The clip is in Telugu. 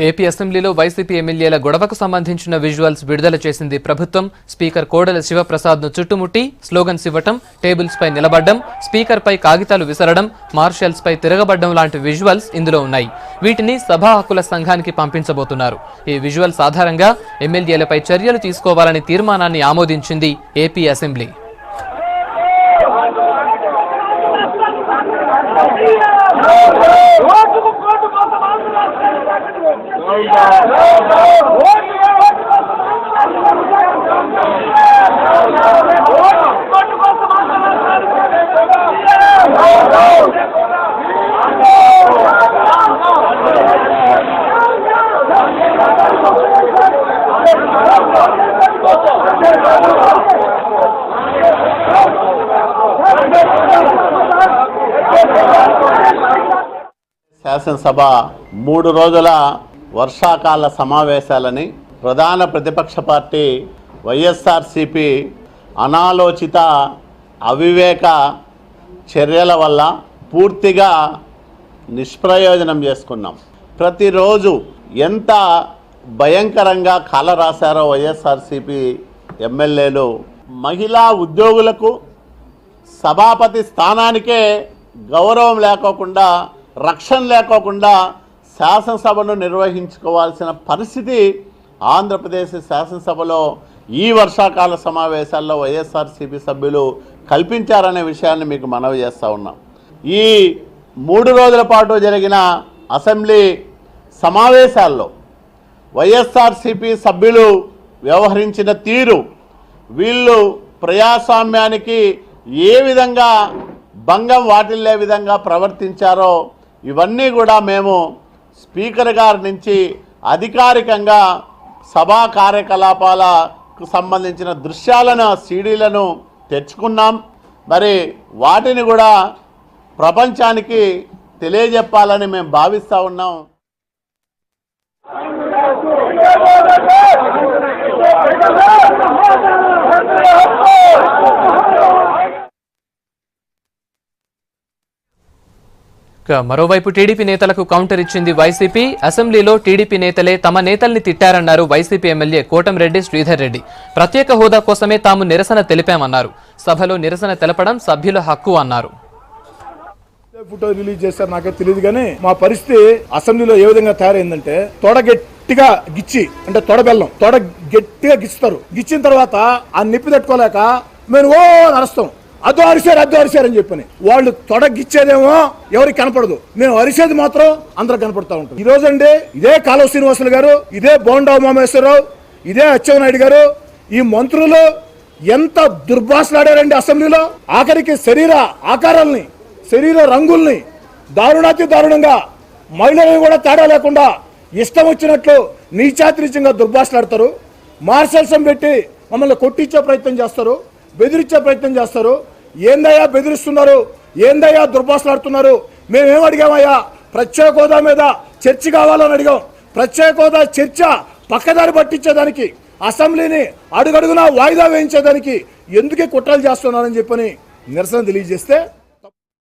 ఏపీ అసెంబ్లీలో వైసీపీ ఎమ్మెల్యేల గొడవకు సంబంధించిన విజువల్స్ విడుదల చేసింది ప్రభుత్వం. స్పీకర్ కోడెల శివప్రసాద్ ను చుట్టుముట్టి స్లోగన్స్ ఇవ్వటం, టేబుల్స్ పై నిలబడడం, స్పీకర్ పై కాగితాలు విసరడం, మార్షల్స్ పై తిరగబడడం లాంటి విజువల్స్ ఇందులో ఉన్నాయి. వీటిని సభా హక్కుల సంఘానికి పంపించబోతున్నారు. ఈ విజువల్స్ ఆధారంగా ఎమ్మెల్యేలపై చర్యలు తీసుకోవాలని తీర్మానాన్ని ఆమోదించింది ఏపీ అసెంబ్లీ. శాసనసభ 3 రోజుల వర్షాకాల సమావేశాలని ప్రధాన ప్రతిపక్ష పార్టీ వైఎస్ఆర్సీపీ అనాలోచిత అవివేక చర్యల వల్ల పూర్తిగా నిష్ప్రయోజనం చేసుకున్నాం. ప్రతిరోజు ఎంత భయంకరంగా కాల రాశారో వైఎస్ఆర్సీపీ ఎమ్మెల్యేలు. మహిళా ఉద్యోగులకు సభాపతి స్థానానికే గౌరవం లేకోకుండా, రక్షణ లేకోకుండా శాసనసభను నిర్వహించుకోవాల్సిన పరిస్థితి ఆంధ్రప్రదేశ్ శాసనసభలో ఈ వర్షాకాల సమావేశాల్లో వైఎస్ఆర్సీపీ సభ్యులు కల్పించారనే విషయాన్ని మీకు మనవి చేస్తూ ఉన్నాం. ఈ 3 రోజుల పాటు జరిగిన అసెంబ్లీ సమావేశాల్లో వైఎస్ఆర్సీపీ సభ్యులు వ్యవహరించిన తీరు, వీళ్ళు ప్రజాస్వామ్యానికి ఏ విధంగా భంగం వాటిల్లే విధంగా ప్రవర్తించారో ఇవన్నీ కూడా మేము స్పీకర్ గారి నుంచి అధికారికంగా సభా కార్యకలాపాలకు సంబంధించిన దృశ్యాలను, సీడీలను తెచ్చుకున్నాం. మరి వాటిని కూడా ప్రపంచానికి తెలియజెప్పాలని మేము భావిస్తూ ఉన్నాం. మరోవైపు టీడీపీ నేతలకు కౌంటర్ ఇచ్చింది వైసీపీ. అసెంబ్లీలో టీడీపీ నేతలే తమ నేతల్ని తిట్టారన్నారు వైసీపీ ఎమ్మెల్యే కోటంరెడ్డి శ్రీధర్ రెడ్డి. ప్రత్యేక హోదా కోసమే తాము నిరసన తెలిపామన్నారు. సభలో నిరసన తెలపడం సభ్యుల హక్కు అన్నారు. ఫోటో రిలీజ్ చేశారు నాకే తెలియదు, కానీ మా పరిస్థితి అసెంబ్లీలో ఏ విధంగా తయారైందంటే, తొడ గట్టిగా గిచ్చి, అంటే తొడ బెల్లం తొడ గట్టిగా గిచ్చుతారు. గిచ్చిన తర్వాత ఆ నిప్పి తట్టుకోలేక మేము నడుస్తాం, అద్దు అరిశారు అని చెప్పని. వాళ్ళు తొడగిచ్చేదేమో ఎవరికి కనపడదు, మేము అరిసేది మాత్రం అందరూ కనపడతా ఉంటాం. ఈ రోజు అండి ఇదే కాలువ శ్రీనివాసులు గారు, ఇదే బోండా ఉమామేశ్వరరావు, ఇదే అచ్చెన్నాయుడు గారు, ఈ మంత్రులు ఎంత దుర్భాషలాడారండి అసెంబ్లీలో. ఆఖరికి శరీర ఆకారాలని, శరీర రంగుల్ని దారుణాతి దారుణంగా, మహిళలను కూడా తేడా లేకుండా ఇష్టం వచ్చినట్లు నీచాతిరీచంగా దుర్భాషలాడతారు. మార్షల్స్ పెట్టి మమ్మల్ని కొట్టించే ప్రయత్నం చేస్తారు, బెదిరించే ప్రయత్నం చేస్తారు. ఏందయ్యా బెదిరిస్తున్నారు, ఏందయ్యా దుర్భాషలాడుతున్నారు? మేమేం అడిగామయ్యా? ప్రత్యేక హోదా మీద చర్చ కావాలని అడిగాం. ప్రత్యేక హోదా చర్చ పక్కదారి పట్టించేదానికి, అసెంబ్లీని అడుగడుగునా వాయిదా వేయించేదానికి ఎందుకే కుట్రలు చేస్తున్నారని చెప్పని నిరసన తెలియజేస్తే